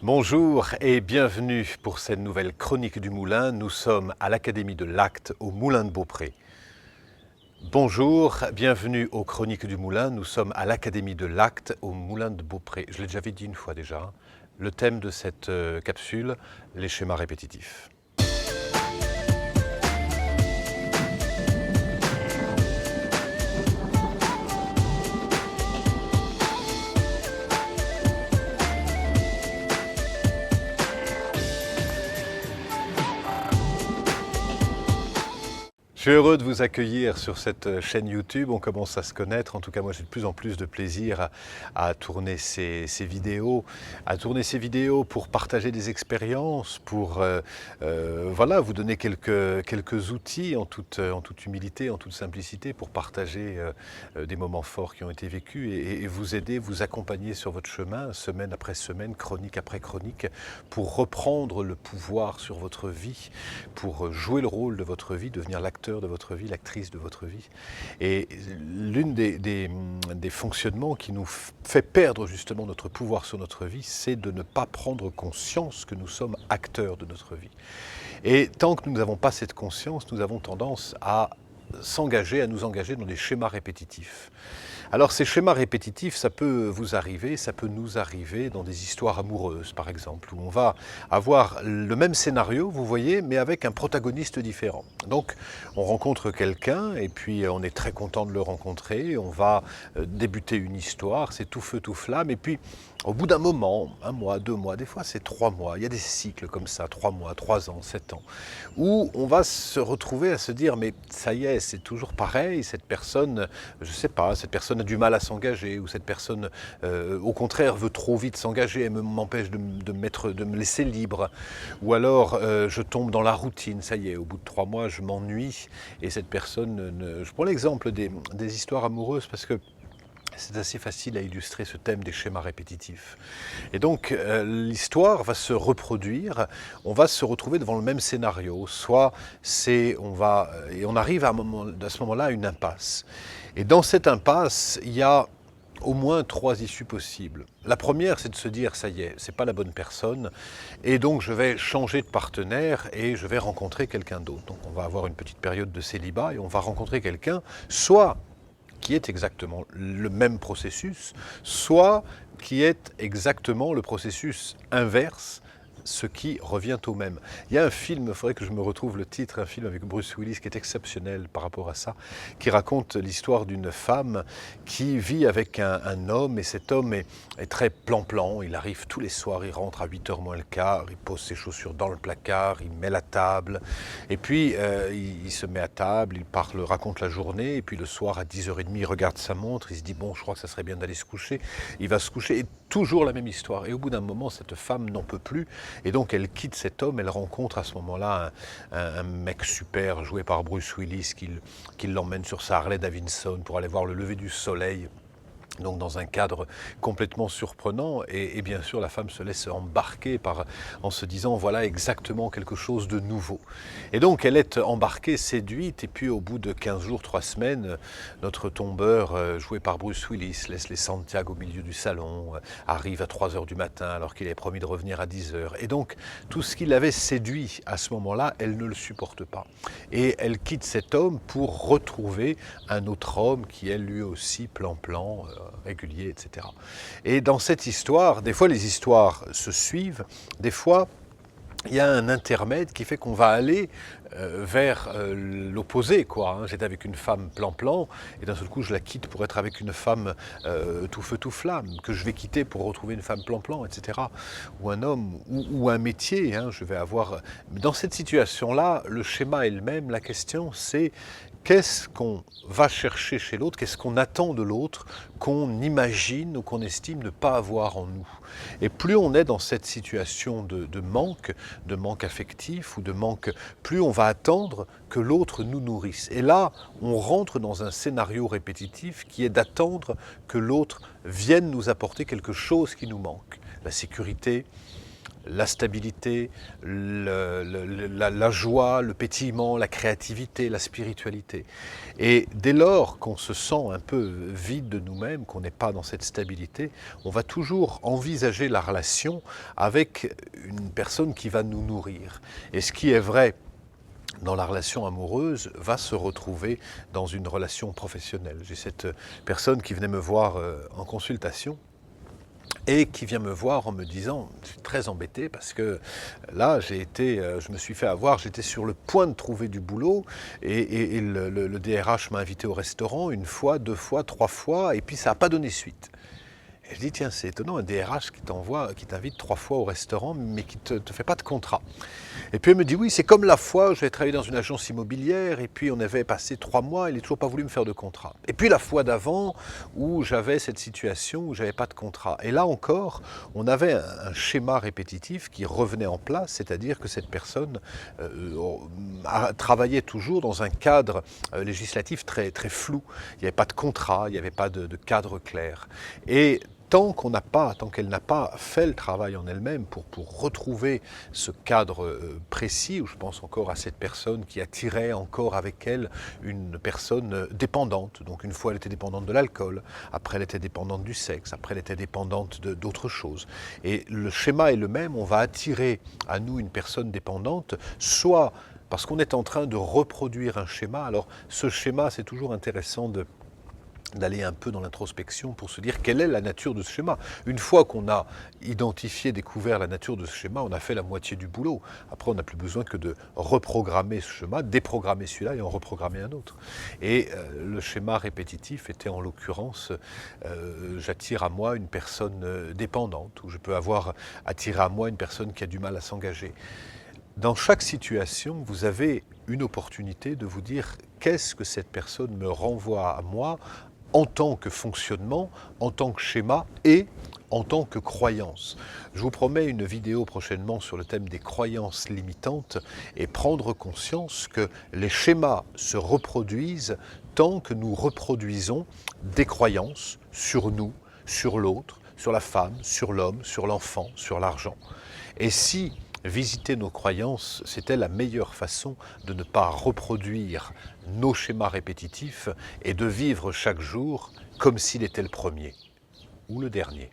Bonjour et bienvenue pour cette nouvelle chronique du Moulin. Nous sommes à l'Académie de l'Acte au Moulin de Beaupré. Bonjour, bienvenue aux Chroniques du Moulin. Nous sommes à l'Académie de l'Acte au Moulin de Beaupré. Je l'ai déjà dit une fois déjà. Le thème de cette capsule, les schémas répétitifs. Je suis heureux de vous accueillir sur cette chaîne YouTube. On commence à se connaître. En tout cas, moi, j'ai de plus en plus de plaisir à tourner ces vidéos, pour partager des expériences, pour voilà, vous donner quelques outils en toute humilité, en toute simplicité, pour partager des moments forts qui ont été vécus et vous aider, vous accompagner sur votre chemin, semaine après semaine, chronique après chronique, pour reprendre le pouvoir sur votre vie, pour jouer le rôle de votre vie, devenir l'acteur de votre vie, l'actrice de votre vie. Et l'une des fonctionnements qui nous fait perdre justement notre pouvoir sur notre vie, c'est de ne pas prendre conscience que nous sommes acteurs de notre vie. Et tant que nous n'avons pas cette conscience, nous avons tendance à nous engager dans des schémas répétitifs. Alors ces schémas répétitifs, ça peut vous arriver, ça peut nous arriver dans des histoires amoureuses par exemple, où on va avoir le même scénario, vous voyez, mais avec un protagoniste différent. Donc on rencontre quelqu'un et puis on est très content de le rencontrer, on va débuter une histoire, c'est tout feu tout flamme, et puis au bout d'un moment, 1 mois, 2 mois, des fois c'est 3 mois, il y a des cycles comme ça, 3 mois, 3 ans, 7 ans, où on va se retrouver à se dire mais ça y est, c'est toujours pareil, cette personne, je sais pas, cette personne a du mal à s'engager, ou cette personne au contraire veut trop vite s'engager et m'empêche de me laisser libre, ou alors je tombe dans la routine, ça y est, au bout de 3 mois je m'ennuie et cette personne, je prends l'exemple des histoires amoureuses parce que c'est assez facile à illustrer ce thème des schémas répétitifs. Et donc, l'histoire va se reproduire, on va se retrouver devant le même scénario, soit et on arrive à ce moment-là à une impasse. Et dans cette impasse, il y a au moins 3 issues possibles. La première, c'est de se dire, ça y est, c'est pas la bonne personne, et donc je vais changer de partenaire et je vais rencontrer quelqu'un d'autre. Donc on va avoir une petite période de célibat et on va rencontrer quelqu'un, soit qui est exactement le même processus, soit qui est exactement le processus inverse, ce qui revient au même. Il y a un film, il faudrait que je me retrouve le titre, un film avec Bruce Willis qui est exceptionnel par rapport à ça, qui raconte l'histoire d'une femme qui vit avec un homme, et cet homme est très plan-plan, il arrive tous les soirs, il rentre à 8h moins le quart, il pose ses chaussures dans le placard, il met la table, et puis il se met à table, il raconte la journée, et puis le soir à 10h30, il regarde sa montre, il se dit bon, je crois que ça serait bien d'aller se coucher, il va se coucher, et toujours la même histoire. Et au bout d'un moment, cette femme n'en peut plus, et donc elle quitte cet homme, elle rencontre à ce moment-là un mec super joué par Bruce Willis qui l'emmène sur sa Harley Davidson pour aller voir le lever du soleil. Donc dans un cadre complètement surprenant, et bien sûr la femme se laisse embarquer en se disant voilà exactement quelque chose de nouveau. Et donc elle est embarquée, séduite, et puis au bout de 15 jours, 3 semaines, notre tombeur joué par Bruce Willis laisse les Santiago au milieu du salon, arrive à 3h du matin alors qu'il avait promis de revenir à 10h. Et donc tout ce qui l'avait séduit à ce moment-là, elle ne le supporte pas. Et elle quitte cet homme pour retrouver un autre homme qui est lui aussi plan-plan, régulier, etc. Et dans cette histoire, des fois les histoires se suivent, des fois il y a un intermède qui fait qu'on va aller vers l'opposé, quoi. J'étais avec une femme plan-plan, et d'un seul coup je la quitte pour être avec une femme tout feu tout flamme, que je vais quitter pour retrouver une femme plan-plan, etc. Ou un homme, ou un métier, je vais avoir... Dans cette situation-là, le schéma est le même, la question c'est qu'est-ce qu'on va chercher chez l'autre, qu'est-ce qu'on attend de l'autre, qu'on imagine ou qu'on estime ne pas avoir en nous. Et plus on est dans cette situation de manque affectif ou de manque, plus on va attendre que l'autre nous nourrisse. Et là, on rentre dans un scénario répétitif qui est d'attendre que l'autre vienne nous apporter quelque chose qui nous manque. La sécurité, la stabilité, la joie, le pétillement, la créativité, la spiritualité. Et dès lors qu'on se sent un peu vide de nous-mêmes, qu'on n'est pas dans cette stabilité, on va toujours envisager la relation avec une personne qui va nous nourrir. Et ce qui est vrai dans la relation amoureuse va se retrouver dans une relation professionnelle. J'ai cette personne qui venait me voir en consultation et qui vient me voir en me disant, je suis très embêté parce que là, je me suis fait avoir, j'étais sur le point de trouver du boulot et le DRH m'a invité au restaurant une fois, deux fois, trois fois et puis ça n'a pas donné suite. Et je dis, tiens, c'est étonnant, un DRH qui t'invite trois fois au restaurant, mais qui ne te fait pas de contrat. Et puis elle me dit, oui, c'est comme la fois où j'avais travaillé dans une agence immobilière, et puis on avait passé 3 mois, il n'a toujours pas voulu me faire de contrat. Et puis la fois d'avant, où j'avais cette situation où je n'avais pas de contrat. Et là encore, on avait un schéma répétitif qui revenait en place, c'est-à-dire que cette personne travaillait toujours dans un cadre législatif très, très flou. Il n'y avait pas de contrat, il n'y avait pas de cadre clair. Et tant qu'elle n'a pas fait le travail en elle-même pour retrouver ce cadre précis, où je pense encore à cette personne qui attirait encore avec elle une personne dépendante. Donc une fois elle était dépendante de l'alcool, après elle était dépendante du sexe, après elle était dépendante d'autres choses. Et le schéma est le même, on va attirer à nous une personne dépendante, soit parce qu'on est en train de reproduire un schéma. Alors ce schéma, c'est toujours intéressant d'aller un peu dans l'introspection pour se dire quelle est la nature de ce schéma. Une fois qu'on a identifié, découvert la nature de ce schéma, on a fait la moitié du boulot. Après, on n'a plus besoin que de reprogrammer ce schéma, déprogrammer celui-là et en reprogrammer un autre. Et le schéma répétitif était en l'occurrence, j'attire à moi une personne dépendante, ou je peux avoir attiré à moi une personne qui a du mal à s'engager. Dans chaque situation, vous avez une opportunité de vous dire qu'est-ce que cette personne me renvoie à moi en tant que fonctionnement, en tant que schéma et en tant que croyance. Je vous promets une vidéo prochainement sur le thème des croyances limitantes et prendre conscience que les schémas se reproduisent tant que nous reproduisons des croyances sur nous, sur l'autre, sur la femme, sur l'homme, sur l'enfant, sur l'argent. Et si visiter nos croyances, c'était la meilleure façon de ne pas reproduire nos schémas répétitifs et de vivre chaque jour comme s'il était le premier ou le dernier.